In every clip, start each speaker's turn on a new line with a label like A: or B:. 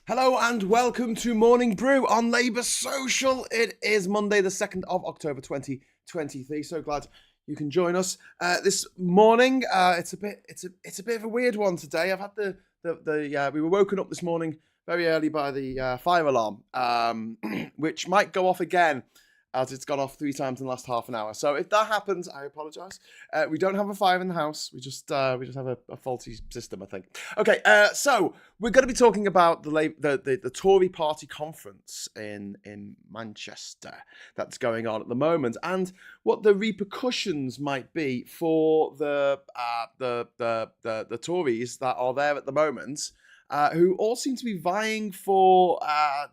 A: Hello and welcome to Morning Brew on Labour Social. It is Monday, the 2nd of October 2023. So glad you can join us this morning. It's a bit of a weird one today. I've had we were woken up this morning very early by the fire alarm, which might go off again, as it's gone off 3 times in the last half an hour. So if that happens, I apologise. We don't have a fire in the house. We just have a faulty system, I think. Okay, so we're going to be talking about the Tory party conference in Manchester that's going on at the moment, and what the repercussions might be for the Tories that are there at the moment. Who all seem to be vying for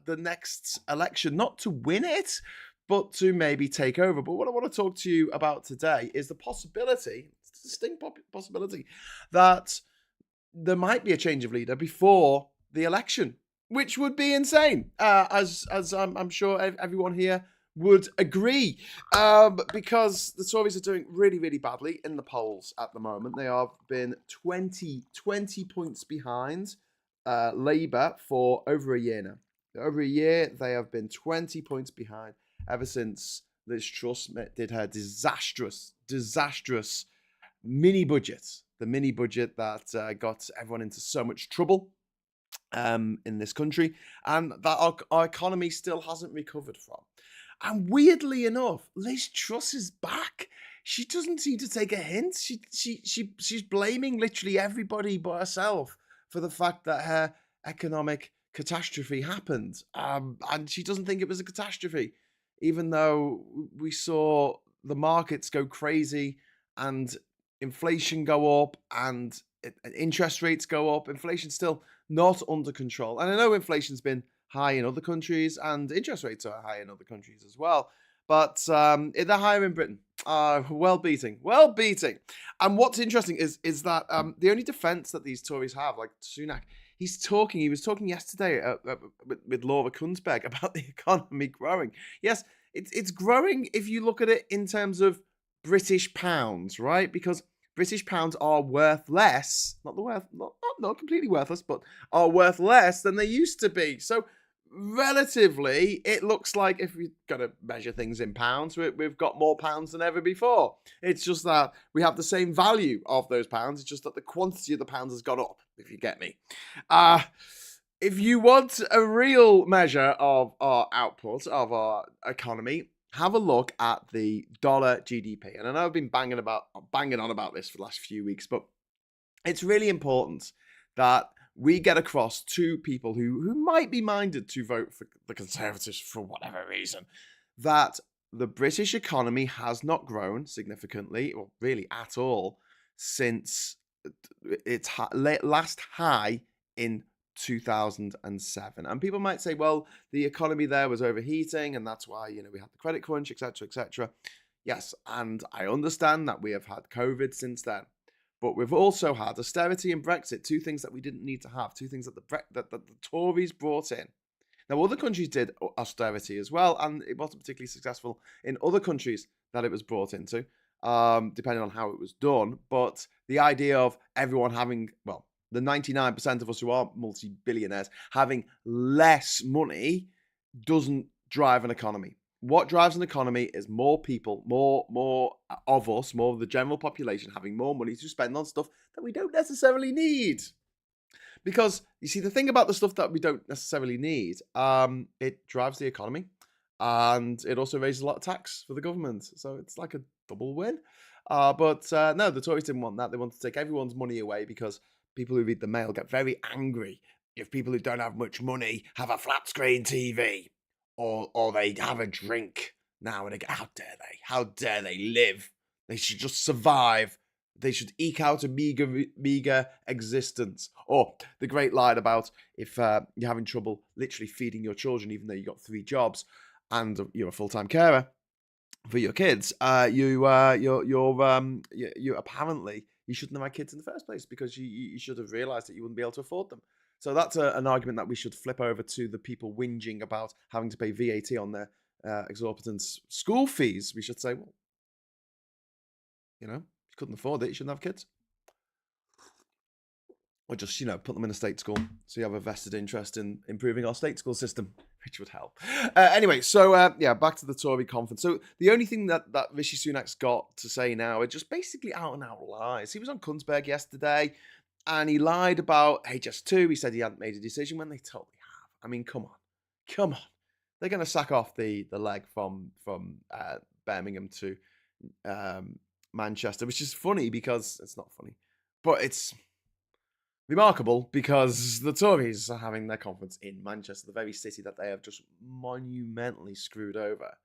A: the next election, not to win it, but to maybe take over. But what I want to talk to you about today is the possibility, it's a distinct possibility, that there might be a change of leader before the election, which would be insane, as I'm sure everyone here would agree, because the Tories are doing really, really badly in the polls at the moment. They have been 20 points behind Labour for over a year now. Over a year, they have been 20 points behind ever since Liz Truss did her disastrous mini budget. The mini budget that got everyone into so much trouble in this country, and that our economy still hasn't recovered from. And weirdly enough, Liz Truss is back. She doesn't seem to take a hint. She's blaming literally everybody but herself for the fact that her economic catastrophe happened. And she doesn't think it was a catastrophe, even though we saw the markets go crazy and inflation go up and interest rates go up. Inflation's still not under control. And I know inflation's been high in other countries and interest rates are high in other countries as well. But they're higher in Britain. Well beating. And what's interesting is that the only defence that these Tories have, like Sunak, he was talking yesterday with Laura Kunsberg about the economy growing. Yes, it's growing if you look at it in terms of British pounds, right? Because British pounds are worth less, not completely worthless, but are worth less than they used to be. So relatively, it looks like if we've got to measure things in pounds, we've got more pounds than ever before. It's just that we have the same value of those pounds. It's just that the quantity of the pounds has gone up, if you get me. If you want a real measure of our output, of our economy, have a look at the dollar GDP. And I know I've been banging on about this for the last few weeks, but it's really important that we get across to people who might be minded to vote for the Conservatives for whatever reason, that the British economy has not grown significantly, or really at all, since its last high in 2007. And people might say, well, the economy there was overheating and that's why, we had the credit crunch, etc., etc. Yes, and I understand that we have had COVID since then. But we've also had austerity and Brexit, two things that we didn't need to have, two things that the Tories brought in. Now, other countries did austerity as well, and it wasn't particularly successful in other countries that it was brought into, depending on how it was done. But the idea of everyone having, well, the 99% of us who are multi-billionaires having less money doesn't drive an economy. What drives an economy is more people, more of us, more of the general population having more money to spend on stuff that we don't necessarily need. Because, you see, the thing about the stuff that we don't necessarily need, it drives the economy and it also raises a lot of tax for the government. So it's like a double win. But no, the Tories didn't want that. They wanted to take everyone's money away because people who read the Mail get very angry if people who don't have much money have a flat screen TV. Or they have a drink now and again. How dare they live? They should just survive. They should eke out a meager existence. Or the great line about if you're having trouble literally feeding your children, even though you got 3 jobs and you're a full-time carer for your kids, you apparently you shouldn't have had kids in the first place because you should have realised that you wouldn't be able to afford them. So that's an argument that we should flip over to the people whinging about having to pay VAT on their exorbitant school fees. We should say, well, if you couldn't afford it, you shouldn't have kids. or just, put them in a state school. So you have a vested interest in improving our state school system, which would help. Anyway, so back to the Tory conference. So the only thing that Rishi Sunak's got to say now are just basically out and out lies. He was on Kunzberg yesterday and he lied about HS2. He said he hadn't made a decision when they totally have. I mean, come on. They're going to sack off the leg from Birmingham to Manchester, which is funny because it's not funny, but it's remarkable because the Tories are having their conference in Manchester, the very city that they have just monumentally screwed over.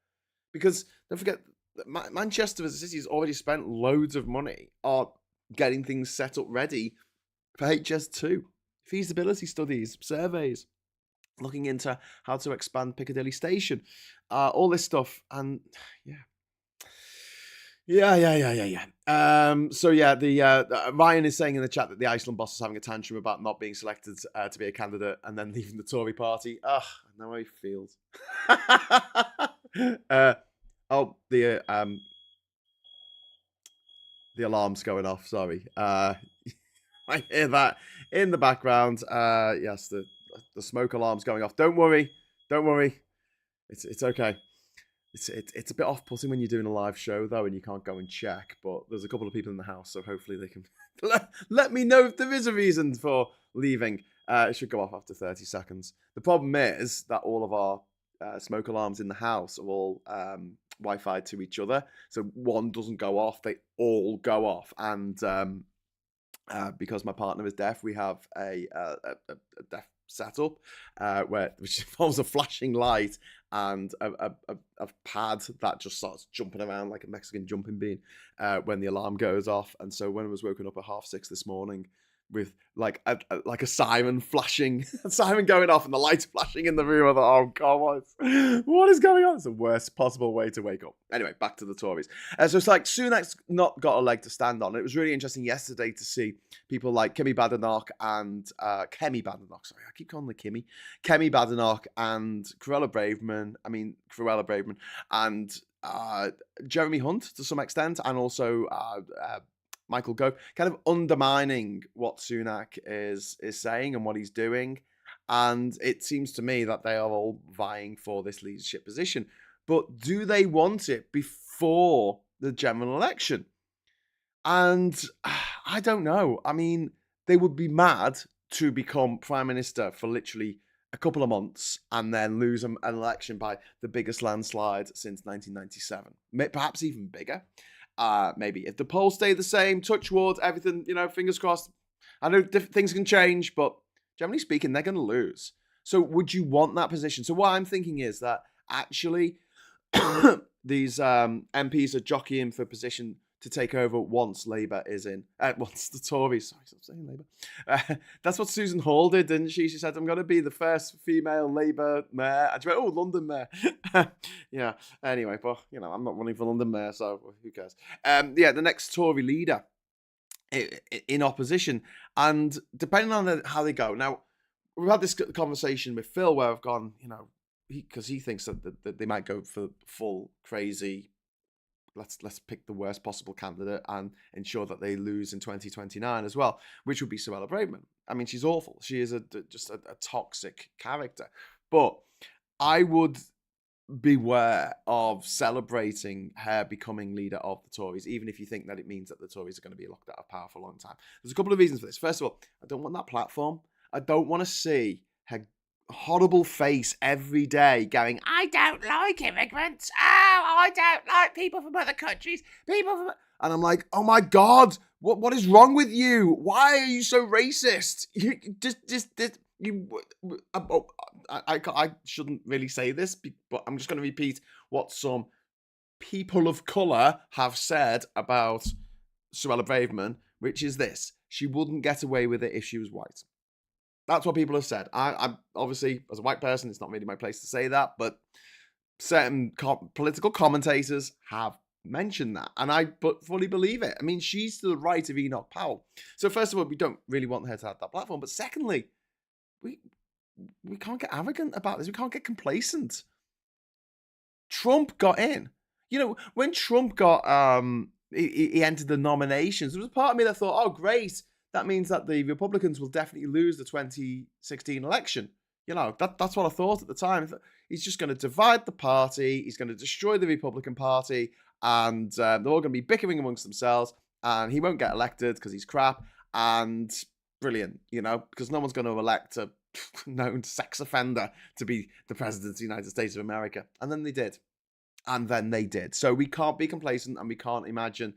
A: Because don't forget, Manchester as a city has already spent loads of money on getting things set up ready for HS2. Feasibility studies, surveys, looking into how to expand Piccadilly Station, all this stuff. And yeah. Ryan is saying in the chat that the Iceland boss is having a tantrum about not being selected to be a candidate and then leaving the Tory party. Ugh, I know how he feels. The alarm's going off. Sorry. I hear that in the background. Yes, the smoke alarm's going off. Don't worry. It's okay. It's a bit off-putting when you're doing a live show, though, and you can't go and check. But there's a couple of people in the house, so hopefully they can let me know if there is a reason for leaving. It should go off after 30 seconds. The problem is that all of our smoke alarms in the house are all Wi-Fi to each other. So one doesn't go off, they all go off. And because my partner is deaf, we have a deaf setup which involves a flashing light and a pad that just starts jumping around like a Mexican jumping bean when the alarm goes off. And so when I was woken up at 6:30 this morning with like a siren flashing, a siren going off and the lights flashing in the room, I thought, oh God, what is going on? It's the worst possible way to wake up. Anyway, back to the Tories. So it's like Sunak's not got a leg to stand on. It was really interesting yesterday to see people like Kemi Badenoch and Kemi Badenoch and Cruella Braverman and Jeremy Hunt to some extent, and also Michael Gove, kind of undermining what Sunak is saying and what he's doing. And it seems to me that they are all vying for this leadership position. But do they want it before the general election? And I don't know. I mean, they would be mad to become prime minister for literally a couple of months and then lose an election by the biggest landslide since 1997. Perhaps even bigger. Maybe if the polls stay the same, touch wood, everything, fingers crossed. I know things can change, but generally speaking, they're going to lose. So would you want that position? So what I'm thinking is that actually these MPs are jockeying for position to take over once Labour is in. Once the Tories, sorry, stop saying Labour. That's what Susan Hall did, didn't she? She said, I'm going to be the first female Labour mayor. And she went, London mayor. Yeah, anyway, but, I'm not running for London mayor, so who cares? The next Tory leader in opposition. And depending on how they go. Now, we've had this conversation with Phil where I've gone, because he thinks that they might go for full crazy, let's pick the worst possible candidate and ensure that they lose in 2029 as well, which would be Suella Braverman. I mean, she's awful. She is just a toxic character. But I would beware of celebrating her becoming leader of the Tories, even if you think that it means that the Tories are going to be locked out of power for a long time. There's a couple of reasons for this. First of all, I don't want that platform. I don't want to see her horrible face every day going, I don't like immigrants. Oh, I don't like people from other countries. And I'm like, oh my God, what is wrong with you? Why are you so racist? I shouldn't really say this, but I'm just going to repeat what some people of colour have said about Suella Braverman, which is this: she wouldn't get away with it if she was white. That's what people have said. I'm obviously, as a white person, it's not really my place to say that, but certain political commentators have mentioned that, and I fully believe it. I mean, she's to the right of Enoch Powell. So first of all, we don't really want her to have that platform, but secondly, we can't get arrogant about this. We can't get complacent. Trump got in. When Trump got he entered the nominations, there was a part of me that thought, oh, great, that means that the Republicans will definitely lose the 2016 election. That's what I thought at the time. He's just going to divide the party. He's going to destroy the Republican Party, and they're all going to be bickering amongst themselves, and he won't get elected because he's crap. And brilliant, because no one's going to elect a known sex offender to be the president of the United States of America. And then they did. So we can't be complacent, and we can't imagine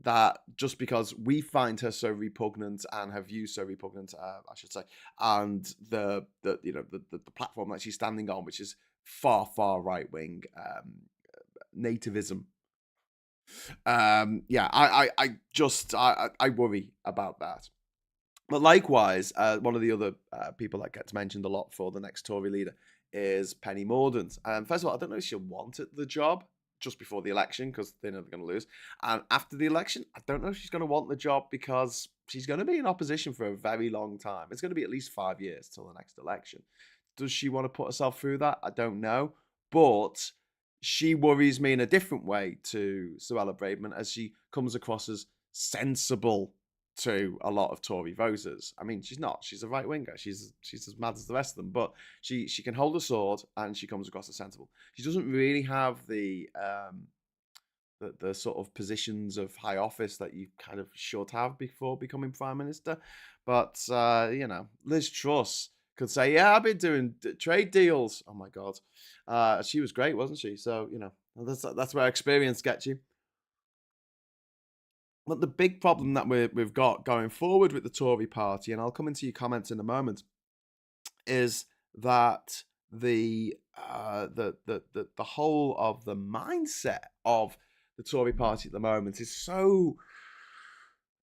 A: that just because we find her so repugnant and her views so repugnant, I should say, and the platform that she's standing on, which is far right wing nativism. I worry about that. But likewise, one of the other people that gets mentioned a lot for the next Tory leader is Penny Mordaunt. First of all, I don't know if she'll want the job just before the election because they know they're going to lose. And after the election, I don't know if she's going to want the job because she's going to be in opposition for a very long time. It's going to be at least 5 years till the next election. Does she want to put herself through that? I don't know. But she worries me in a different way to Suella Braverman, as she comes across as sensible to a lot of Tory voters. I mean, she's not. She's a right winger. She's as mad as the rest of them, but she can hold a sword and she comes across as sensible. She doesn't really have the sort of positions of high office that you kind of should have before becoming prime minister. But Liz Truss could say, "Yeah, I've been doing trade deals." Oh my God, she was great, wasn't she? So that's where experience gets you. But the big problem that we've got going forward with the Tory party, and I'll come into your comments in a moment, is that the whole of the mindset of the Tory party at the moment is so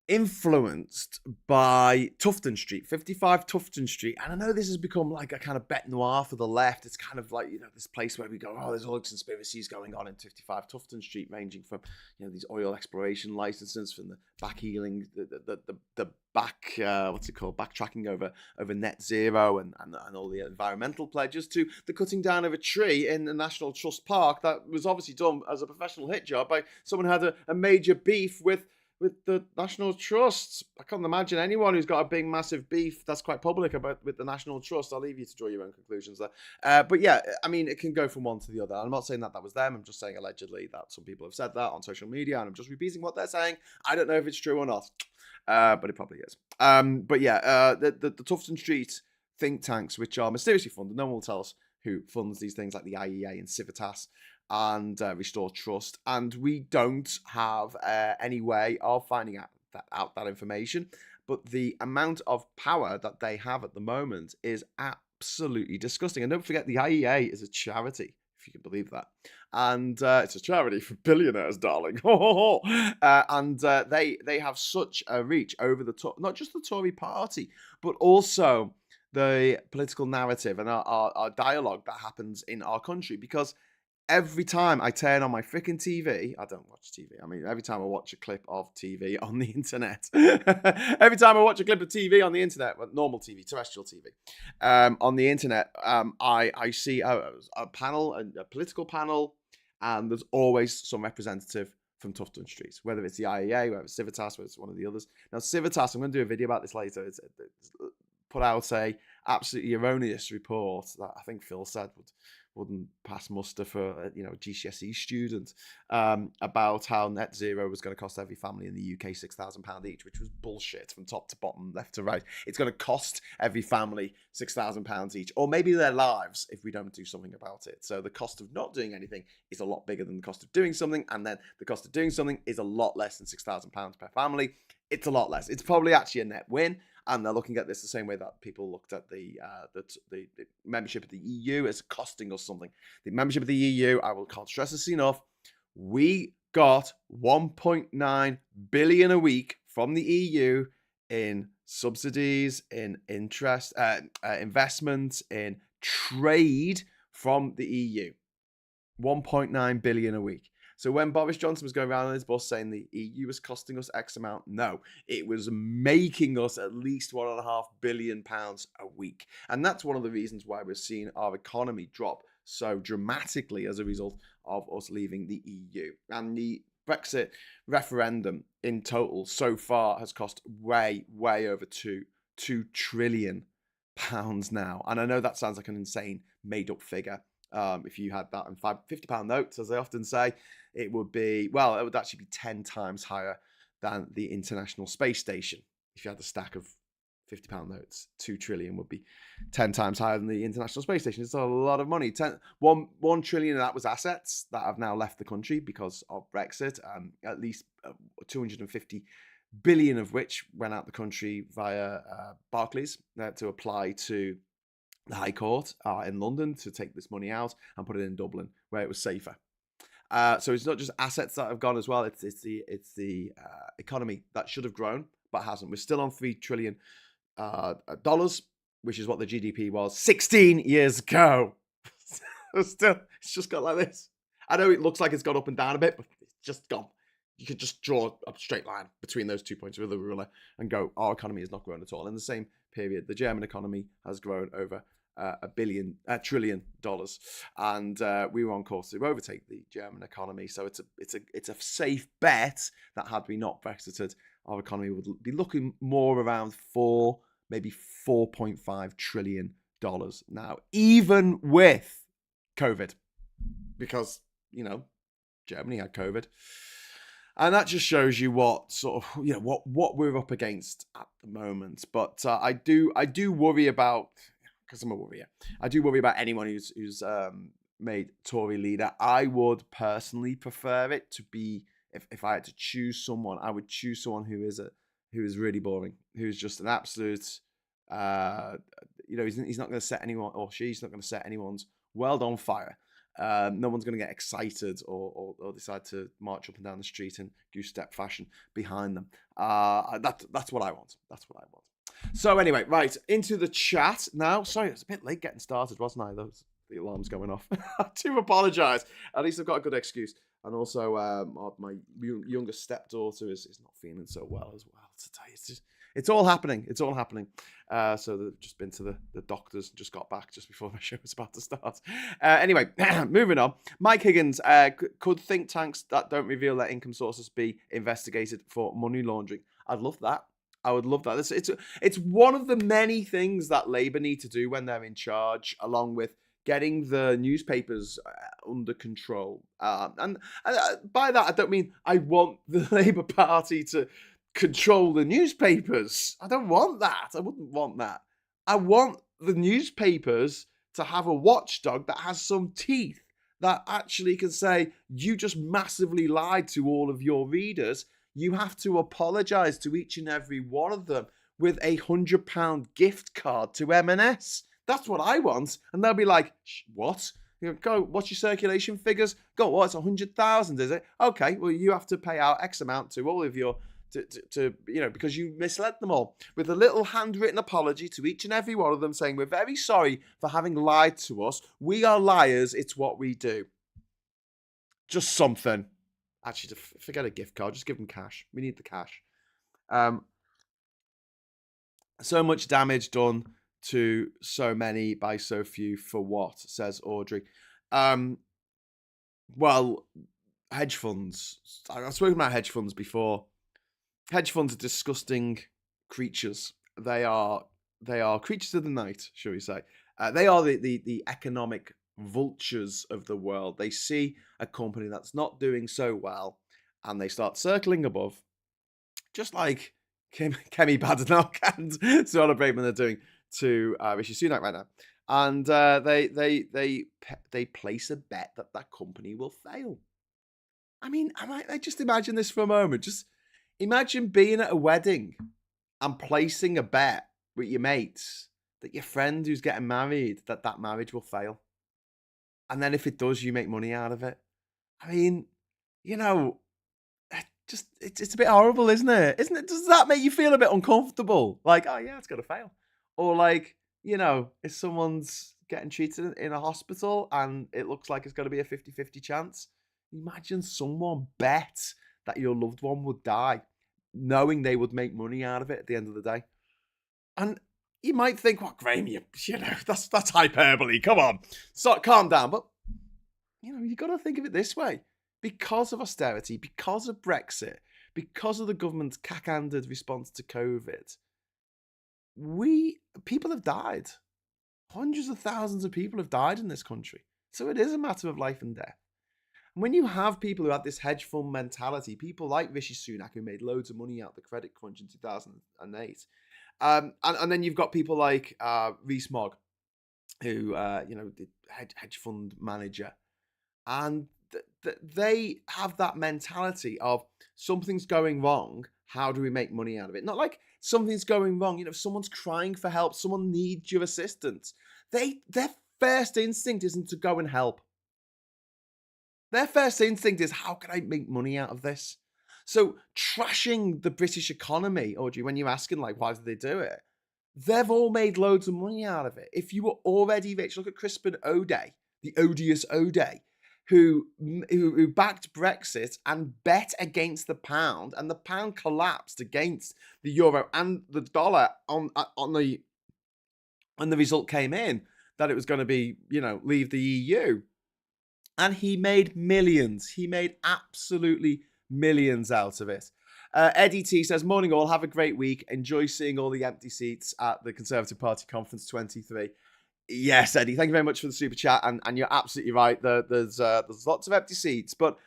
A: influenced by Tufton Street, 55 Tufton Street. And I know this has become like a kind of bête noire for the left. It's kind of like, this place where we go, oh, there's all conspiracies going on in 55 Tufton Street, ranging from, these oil exploration licenses, from the back healing, the back, backtracking over net zero and all the environmental pledges, to the cutting down of a tree in the National Trust Park that was obviously done as a professional hit job by someone who had a major beef with the National Trust. I can't imagine anyone who's got a big, massive beef that's quite public with the National Trust. I'll leave you to draw your own conclusions there. But yeah, I mean, it can go from one to the other. I'm not saying that was them. I'm just saying allegedly that some people have said that on social media, and I'm just repeating what they're saying. I don't know if it's true or not, but it probably is. But yeah, the Tufton Street think tanks, which are mysteriously funded. No one will tell us who funds these things, like the IEA and Civitas and Restore Trust, and we don't have any way of finding out that information. But the amount of power that they have at the moment is absolutely disgusting. And don't forget, the IEA is a charity, if you can believe that, and it's a charity for billionaires, darling. And they have such a reach over not just the Tory party, but also the political narrative and our dialogue that happens in our country. Because every time I turn on my freaking TV, I don't watch TV. I mean, every time I watch a clip of TV on the internet, every time I watch a clip of TV on the internet, normal TV, terrestrial TV, on the internet, I see a panel, a political panel, and there's always some representative from Tufton Street, whether it's the IEA, whether it's Civitas, whether it's one of the others. Now, Civitas, I'm going to do a video about this later. It's put out a absolutely erroneous report that I think Phil said wouldn't pass muster for a GCSE student, about how net zero was going to cost every family in the UK £6,000 each, which was bullshit from top to bottom, left to right. It's going to cost every family £6,000 each, or maybe their lives, if we don't do something about it. So the cost of not doing anything is a lot bigger than the cost of doing something, and then the cost of doing something is a lot less than £6,000 per family. It's a lot less. It's probably actually a net win. And they're looking at this the same way that people looked at the membership of the EU as costing us something. The membership of the EU, can't stress this enough, we got 1.9 billion a week from the EU in subsidies, in interest, investments, in trade from the EU. 1.9 billion a week. So when Boris Johnson was going around on his bus saying the EU was costing us X amount, no, it was making us at least £1.5 billion a week. And that's one of the reasons why we're seeing our economy drop so dramatically as a result of us leaving the EU. And the Brexit referendum in total so far has cost way over two trillion pounds now. And I know that sounds like an insane made up figure. If you had that in £50 notes, as I often say, it would actually be 10 times higher than the International Space Station. If you had a stack of £50 notes, 2 trillion would be 10 times higher than the International Space Station. It's a lot of money. 1 trillion of that was assets that have now left the country because of Brexit. At least 250 billion of which went out the country via Barclays to apply to the High Court in London to take this money out and put it in Dublin where it was safer. So it's not just assets that have gone as well. It's the economy that should have grown but hasn't. We're still on $3 trillion, which is what the GDP was 16 years ago. It's just got like this. I know it looks like it's gone up and down a bit, but it's just gone. You could just draw a straight line between those 2 points with a ruler and go, our economy has not grown at all. In the same period, the German economy has grown over $1 trillion, and we were on course to overtake the German economy. So it's a safe bet that had we not Brexited, our economy would be looking more around maybe $4.5 trillion now, even with COVID, because Germany had COVID. And that just shows you what sort of, what we're up against at the moment. But I do worry about, because I'm a worrier, I do worry about anyone who's made Tory leader. I would personally prefer it to be, if I had to choose someone, I would choose someone who is really boring, who's just an absolute, he's not going to set anyone, or she's not going to set anyone's world on fire. No one's going to get excited or decide to march up and down the street in goose-step fashion behind them. That's what I want. That's what I want. So anyway, right, into the chat now. Sorry, it's a bit late getting started, wasn't I? The alarm's going off. I do apologise. At least I've got a good excuse. And also, my younger stepdaughter is not feeling so well as well today. It's all happening. It's all happening. So they've just been to the doctors and just got back just before the show was about to start. Anyway, moving on. Mike Higgins, could think tanks that don't reveal their income sources be investigated for money laundering? I'd love that. I would love that. It's one of the many things that Labour need to do when they're in charge, along with getting the newspapers under control. And by that, I don't mean I want the Labour Party to control the newspapers. I don't want that. I wouldn't want that. I want the newspapers to have a watchdog that has some teeth, that actually can say, you just massively lied to all of your readers. You have to apologise to each and every one of them with a £100 gift card to M&S. That's what I want. And they'll be like, what? Go, what's your circulation figures? Go, what? It's 100,000, is it? Okay, well, you have to pay out X amount to all of your, because you misled them all, with a little handwritten apology to each and every one of them saying, we're very sorry for having lied to us. We are liars. It's what we do. Just something. Actually, forget a gift card. Just give them cash. We need the cash. So much damage done to so many by so few for what, says Audrey. Well, hedge funds. I've spoken about hedge funds before. Hedge funds are disgusting creatures. They are creatures of the night, shall we say. They are the economic vultures of the world. They see a company that's not doing so well and they start circling above, just like Kemi Badenoch and Suella Braverman are doing to Rishi Sunak right now. And they place a bet that company will fail. I mean, I just imagine this for a moment. Just imagine being at a wedding and placing a bet with your mates that your friend who's getting married, that marriage will fail. And then if it does, you make money out of it. I mean, it's a bit horrible, isn't it? Isn't it? Does that make you feel a bit uncomfortable? Like, oh yeah, it's got to fail. Or like, if someone's getting treated in a hospital and it looks like it's going to be a 50-50 chance, imagine someone bet that your loved one would die, knowing they would make money out of it at the end of the day. And you might think, well, Graham, that's hyperbole. Come on, calm down. But you got to think of it this way: because of austerity, because of Brexit, because of the government's cack-handed response to COVID, people have died. Hundreds of thousands of people have died in this country. So it is a matter of life and death. And when you have people who have this hedge fund mentality, people like Rishi Sunak, who made loads of money out of the credit crunch in 2008, and then you've got people like Rees-Mogg, who did hedge fund manager, and they have that mentality of something's going wrong. How do we make money out of it? Not like something's going wrong. If someone's crying for help, someone needs your assistance. Their first instinct isn't to go and help. Their first instinct is, how can I make money out of this? So trashing the British economy, Audrey, when you're asking, like, why did they do it? They've all made loads of money out of it. If you were already rich, look at Crispin O'Day, the odious O'Day, who backed Brexit and bet against the pound, and the pound collapsed against the euro and the dollar on the result came in that it was going to be, leave the EU. And he made millions. He made absolutely millions out of it. Eddie T says, morning all, have a great week. Enjoy seeing all the empty seats at the Conservative Party Conference 23. Yes, Eddie, thank you very much for the super chat. And you're absolutely right. There's lots of empty seats. But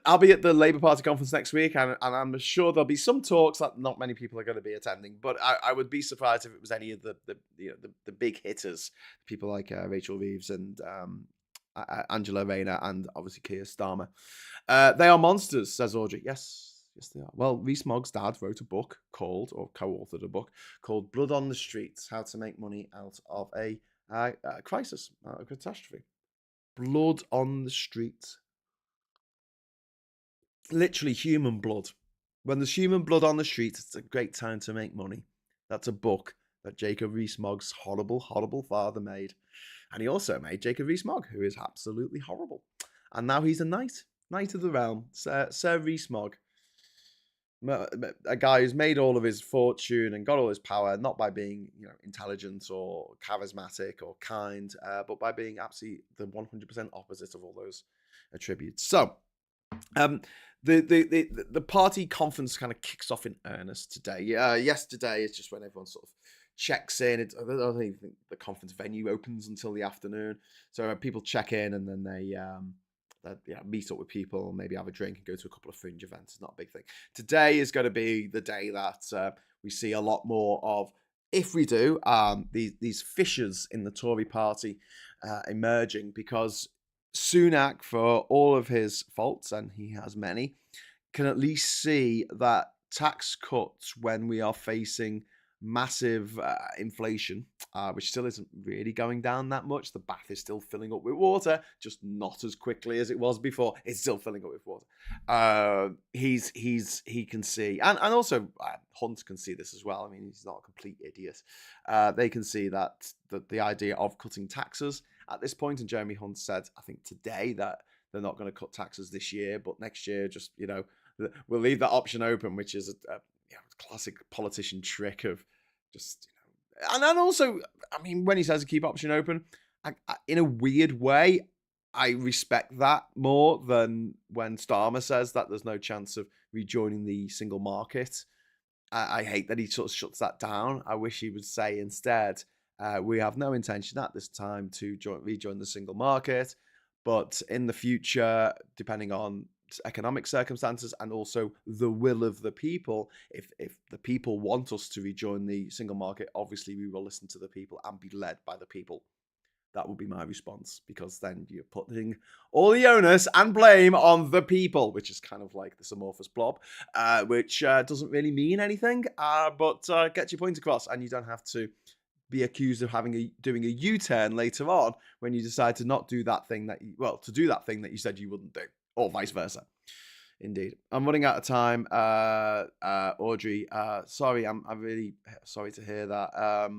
A: I'll be at the Labour Party conference next week, and I'm sure there'll be some talks that not many people are going to be attending. But I would be surprised if it was any of the big hitters, people like Rachel Reeves and Angela Rayner, and obviously Keir Starmer. They are monsters, says Audrey. Yes, they are. Well, Rees-Mogg's dad wrote a book called, or co-authored a book called Blood on the Streets, How to Make Money Out of a Crisis, a Catastrophe. Blood on the Streets. Literally human blood. When there's human blood on the streets, it's a great time to make money. That's a book that Jacob Rees-Mogg's horrible, horrible father made. And he also made Jacob Rees-Mogg, who is absolutely horrible. And now he's a knight of the realm, Sir Rees-Mogg. A guy who's made all of his fortune and got all his power, not by being intelligent or charismatic or kind, but by being absolutely the 100% opposite of all those attributes. So, the party conference kind of kicks off in earnest today. Yesterday is just when everyone sort of checks in. I don't even think the conference venue opens until the afternoon. So people check in and then they meet up with people, maybe have a drink and go to a couple of fringe events. It's not a big thing. Today is going to be the day that we see a lot more of, if we do, these fissures in the Tory party emerging, because Sunak, for all of his faults, and he has many, can at least see that tax cuts when we are facing massive inflation, which still isn't really going down that much. The bath is still filling up with water, just not as quickly as it was before. It's still filling up with water. He can see, and also Hunt can see this as well. I mean, he's not a complete idiot. They can see that the idea of cutting taxes at this point, and Jeremy Hunt said, I think today, that they're not going to cut taxes this year, but next year, just we'll leave that option open, which is a classic politician trick of just, and also, I mean, when he says keep option open, I, in a weird way, I respect that more than when Starmer says that there's no chance of rejoining the single market. I hate that he sort of shuts that down. I wish he would say instead, we have no intention at this time to rejoin the single market, but in the future, depending on economic circumstances and also the will of the people, if the people want us to rejoin the single market, obviously we will listen to the people and be led by the people. That would be my response, because then you're putting all the onus and blame on the people, which is kind of like this amorphous blob, which doesn't really mean anything, but gets your point across, and you don't have to be accused of doing a U-turn later on when you decide to not do that thing to do that thing that you said you wouldn't do, or vice versa. Indeed. I'm running out of time, Audrey. Sorry, I'm really sorry to hear that.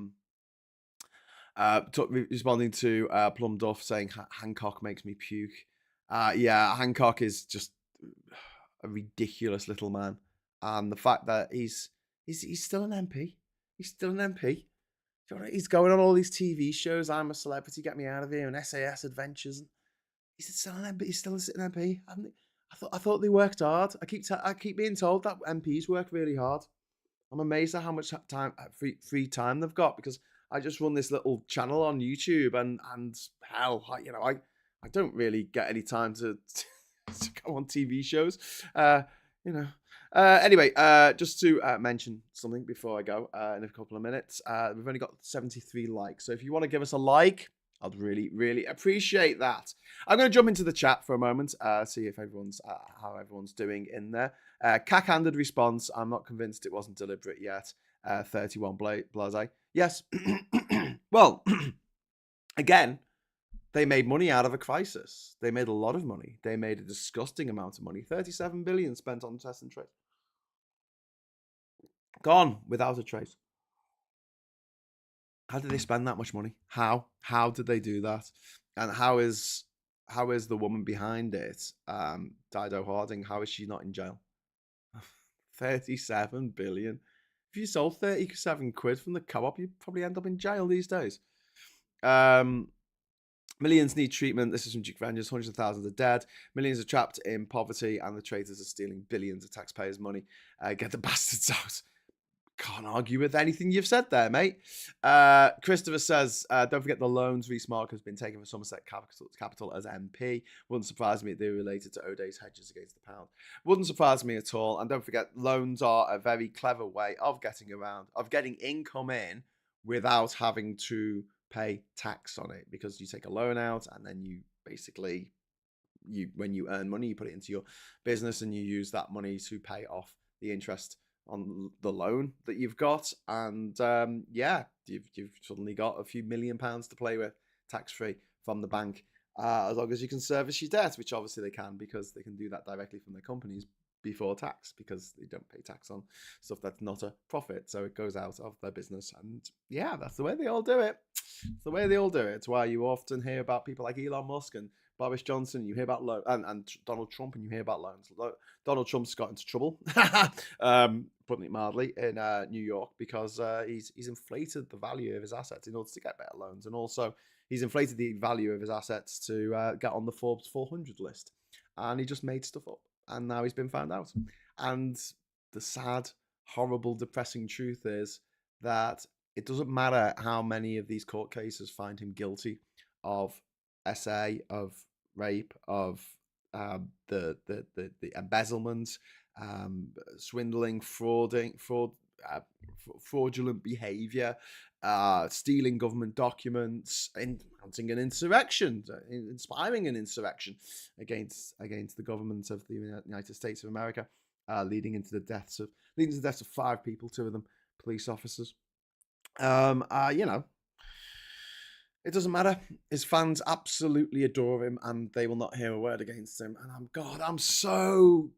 A: Responding to Plum Duff saying Hancock makes me puke. Yeah, Hancock is just a ridiculous little man, and the fact that he's still an MP. He's still an MP. He's going on all these TV shows. I'm a Celebrity, Get Me Out of Here, and SAS Adventures. He's still an MP. He's still a sitting MP. I thought they worked hard. I keep being told that MPs work really hard. I'm amazed at how much time free time they've got, because I just run this little channel on YouTube, and hell, I don't really get any time to to go on TV shows. You know. Anyway, just to mention something before I go in a couple of minutes. We've only got 73 likes, so if you want to give us a like, I'd really, really appreciate that. I'm going to jump into the chat for a moment, see if everyone's how everyone's doing in there. Cack-handed response. I'm not convinced it wasn't deliberate yet. 31 blase. Yes. Well, again, they made money out of a crisis. They made a lot of money. They made a disgusting amount of money. 37 billion spent on test and trace. Gone without a trace. How did they spend that much money? How did they do that? And how is the woman behind it, Dido Harding? How is she not in jail? 37 billion. If you sold 37 quid from the co-op, you'd probably end up in jail these days. Millions need treatment. This is from Duke Vengeance. Hundreds of thousands are dead. Millions are trapped in poverty, and the traitors are stealing billions of taxpayers' money. Get the bastards out. Can't argue with anything you've said there, mate. Christopher says, don't forget the loans Rees-Mogg has been taking for Somerset Capital as MP. Wouldn't surprise me if they were related to O'Day's hedges against the pound. Wouldn't surprise me at all. And don't forget, loans are a very clever way of getting income in without having to pay tax on it, because you take a loan out and then you basically, when you earn money, you put it into your business and you use that money to pay off the interest on the loan that you've got, and you've suddenly got a few £1 million to play with tax-free from the bank, as long as you can service your debt, which obviously they can, because they can do that directly from their companies before tax, because they don't pay tax on stuff that's not a profit, so it goes out of their business. And yeah, that's the way they all do it. It's the way they all do it. It's why you often hear about people like Elon Musk and Boris Johnson, you hear about loans, and Donald Trump, and you hear about loans. Donald Trump's got into trouble, putting it mildly, in New York, because he's inflated the value of his assets in order to get better loans, and also he's inflated the value of his assets to get on the Forbes 400 list, and he just made stuff up, and now he's been found out. And the sad, horrible, depressing truth is that it doesn't matter how many of these court cases find him guilty of SA, of rape, of the embezzlement, swindling, fraudulent behaviour, stealing government documents, mounting an insurrection, inspiring an insurrection against the government of the United States of America, leading to the deaths of 5 people, 2 of them police officers. It doesn't matter. His fans absolutely adore him, and they will not hear a word against him. And I'm so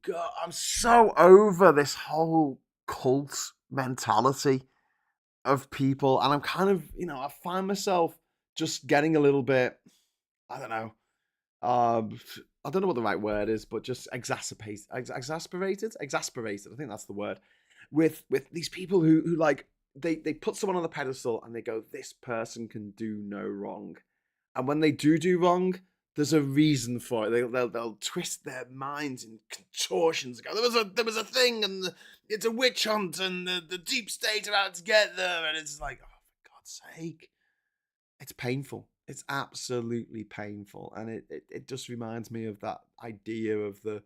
A: over this whole cult mentality of people. And I'm kind of, I find myself just getting a little bit, I don't know. I don't know what the right word is, but just exasperated. I think that's the word. With these people who like, they put someone on the pedestal and they go, this person can do no wrong. And when they do wrong, there's a reason for it. They'll twist their minds in contortions. Go, there was a thing, and it's a witch hunt, and the deep state are out to get them. And it's like, oh, for God's sake. It's painful. It's absolutely painful. And it just reminds me of that idea of the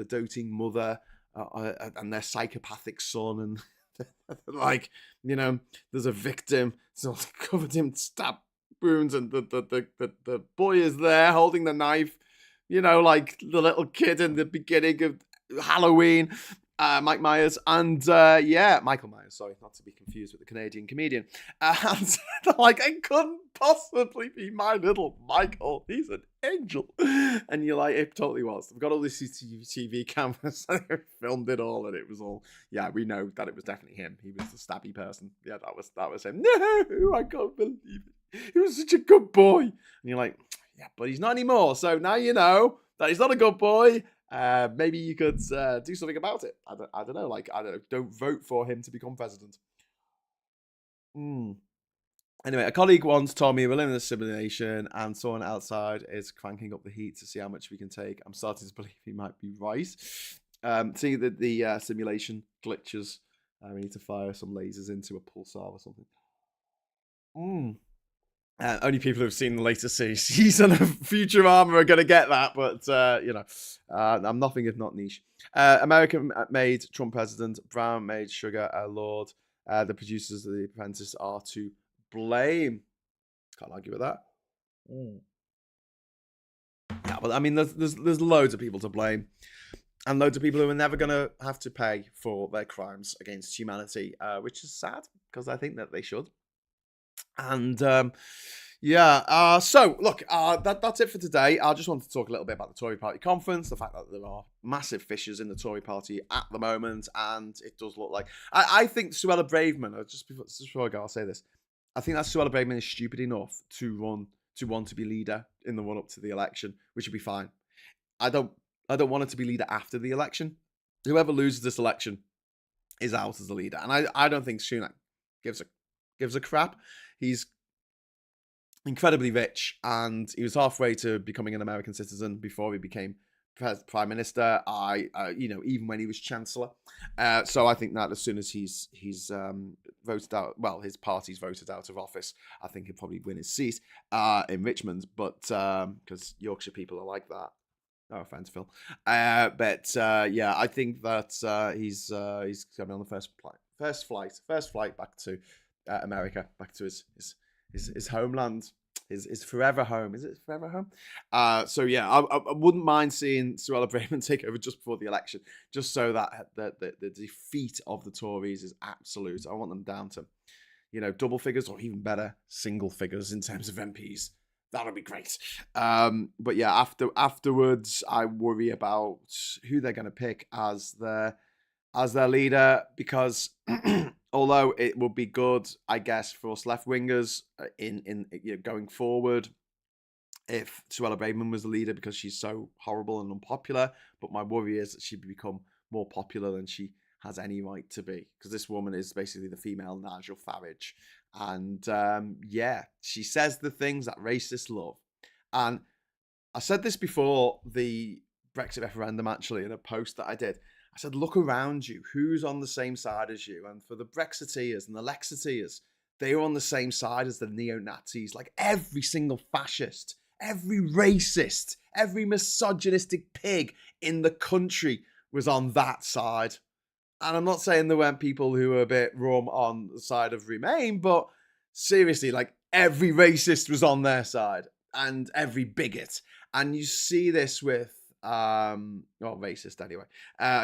A: doting mother and their psychopathic son, and like, there's a victim, so covered in stab wounds, and the boy is there holding the knife, like the little kid in the beginning of Halloween, Michael Myers, sorry, not to be confused with the Canadian comedian. And like, it couldn't possibly be my little Michael. He's an angel. And you're like, it totally was. We've got all these CCTV cameras. They filmed it all, and it was all, yeah, we know that it was definitely him. He was the stabby person. Yeah, that was him. No, I can't believe it. He was such a good boy. And you're like, yeah, but he's not anymore. So now you know that he's not a good boy. Maybe you could do something about it. I don't know. Like, I don't know. Don't vote for him to become president. Anyway, a colleague once told me we're living in a simulation and someone outside is cranking up the heat to see how much we can take. I'm starting to believe he might be right. Seeing that the simulation glitches, we need to fire some lasers into a pulsar or something. Only people who've seen the latest season of Futurama are going to get that, but, I'm nothing if not niche. America made Trump president. Brown made Sugar a lord. The producers of The Apprentice are to blame. Can't argue with that. Yeah, but I mean, there's loads of people to blame, and loads of people who are never going to have to pay for their crimes against humanity, which is sad because I think that they should. And so look, that's it for today. I just wanted to talk a little bit about the Tory Party conference, the fact that there are massive fissures in the Tory Party at the moment, and it does look like I think Suella Braverman. Just before I go, I'll say this: I think that Suella Braverman is stupid enough to want to be leader in the run up to the election, which would be fine. I don't want her to be leader after the election. Whoever loses this election is out as the leader, and I don't think Sunak gives a crap. He's incredibly rich, and he was halfway to becoming an American citizen before he became prime minister. Even when he was chancellor. So I think that as soon as he's voted out, well, his party's voted out of office, I think he'll probably win his seat in Richmond. But because Yorkshire people are like that. No offense, Phil. I think that he's going to be on the first flight back to America, back to his homeland, his forever home. Is it forever home? I wouldn't mind seeing Suella Braverman take over just before the election, just so that the defeat of the Tories is absolute. I want them down to, double figures or even better, single figures in terms of MPs. That would be great. But yeah, afterwards, I worry about who they're going to pick as their leader, because although it would be good, I guess, for us left wingers in going forward, if Suella Braverman was the leader, because she's so horrible and unpopular. But my worry is that she'd become more popular than she has any right to be, because this woman is basically the female Nigel Farage, and she says the things that racists love. And I said this before the Brexit referendum, actually, in a post that I did. I said, look around you. Who's on the same side as you? And for the Brexiteers and the Lexiteers, they are on the same side as the neo-Nazis. Like every single fascist, every racist, every misogynistic pig in the country was on that side. And I'm not saying there weren't people who were a bit rum on the side of Remain, but seriously, like every racist was on their side and every bigot. And you see this with racist anyway.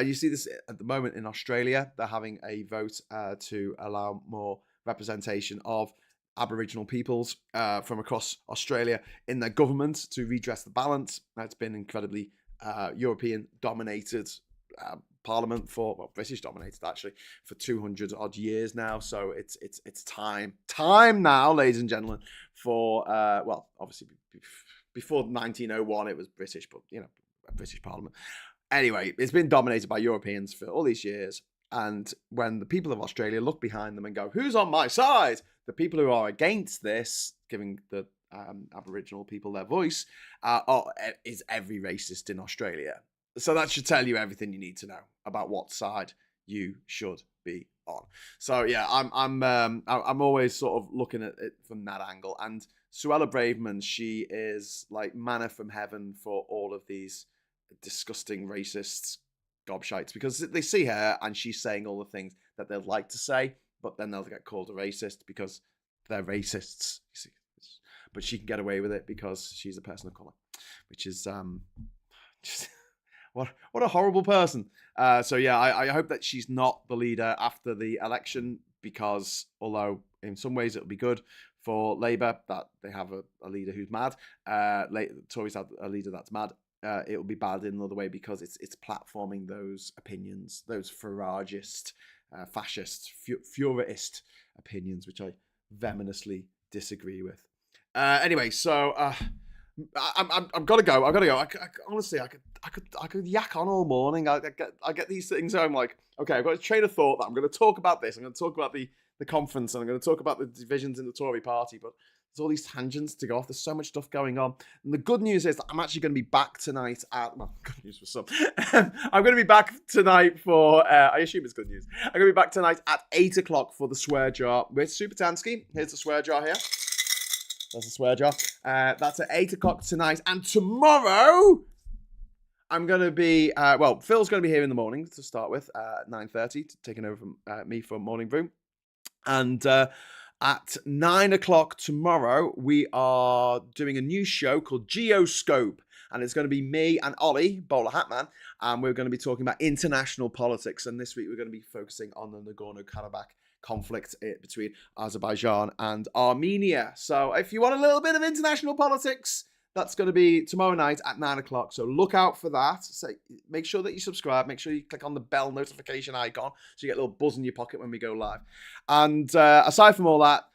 A: You see this at the moment in Australia. They're having a vote to allow more representation of Aboriginal peoples from across Australia in their government to redress the balance. It's been incredibly European dominated parliament British dominated actually for 200 odd years now. So it's time now, ladies and gentlemen, for obviously before 1901 it was British, but a British parliament. Anyway, it's been dominated by Europeans for all these years. And when the people of Australia look behind them and go, who's on my side? The people who are against this, giving the Aboriginal people their voice, is every racist in Australia. So that should tell you everything you need to know about what side you should be on. So yeah, I'm always sort of looking at it from that angle. And Suella Braverman, she is like manna from heaven for all of these disgusting racists, gobshites, because they see her and she's saying all the things that they'd like to say, but then they'll get called a racist because they're racists. You see, but she can get away with it because she's a person of color, which is just what a horrible person. So yeah, I hope that she's not the leader after the election, because although in some ways it'll be good for Labour that they have a leader who's mad, Tories have a leader that's mad. It will be bad in another way because it's platforming those opinions, those faragist, fascist, Furist opinions, which I vehemently disagree with. Anyway, so I've got to go. Honestly, I could yak on all morning. I get these things. I'm like, okay, I've got a train of thought that I'm going to talk about this. I'm going to talk about the the conference, and I'm going to talk about the divisions in the Tory party, but there's all these tangents to go off. There's so much stuff going on. And the good news is that I'm actually going to be back tonight at, well, good news for some. I'm going to be back tonight for, I assume it's good news. I'm going to be back tonight at 8 o'clock for the swear jar with Supertansky. Here's the swear jar here. That's the swear jar. That's at 8 o'clock tonight. And tomorrow, I'm going to be, Phil's going to be here in the morning to start with, at 9:30, taking over from me for Morning Brew. And at 9 o'clock tomorrow, we are doing a new show called Geoscope. And it's going to be me and Ollie, Bowler Hatman, and we're going to be talking about international politics. And this week, we're going to be focusing on the Nagorno-Karabakh conflict between Azerbaijan and Armenia. So if you want a little bit of international politics, that's going to be tomorrow night at 9 o'clock. So look out for that. So make sure that you subscribe. Make sure you click on the bell notification icon so you get a little buzz in your pocket when we go live. And aside from all that,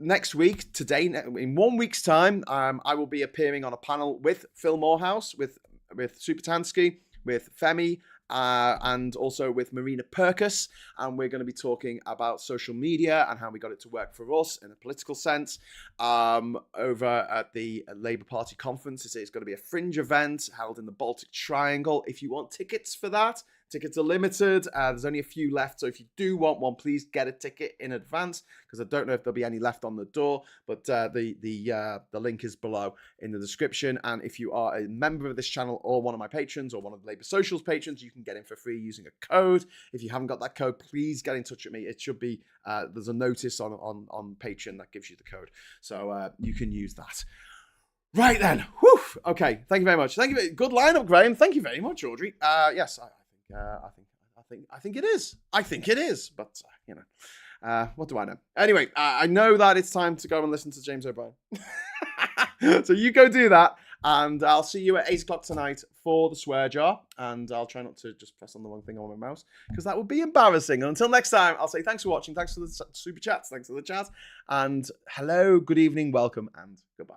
A: next week, today, in 1 week's time, I will be appearing on a panel with Phil Morehouse, with Supertansky, with Femi, and also with MARINA PURKISS, and we're going to be talking about social media and how we got it to work for us in a political sense over at the Labour Party conference. It's going to be a fringe event held in the Baltic Triangle. If you want tickets for that, tickets are limited. There's only a few left, so if you do want one, please get a ticket in advance, because I don't know if there'll be any left on the door, but the link is below in the description. And if you are a member of this channel or one of my patrons or one of the Labour Socials patrons, you can get in for free using a code. If you haven't got that code, please get in touch with me. It should be, there's a notice on Patreon that gives you the code, so you can use that. Right then, whew. Okay, thank you very much. Thank you. Good lineup, Graham. Thank you very much, Audrey. Yes, I think it is. I think it is, but you know, what do I know? Anyway, I know that it's time to go and listen to James O'Brien. So you go do that, and I'll see you at 8 o'clock tonight for the swear jar. And I'll try not to just press on the wrong thing on my mouse, because that would be embarrassing. And until next time, I'll say thanks for watching, thanks for the super chats, thanks for the chat, and hello, good evening, welcome, and goodbye.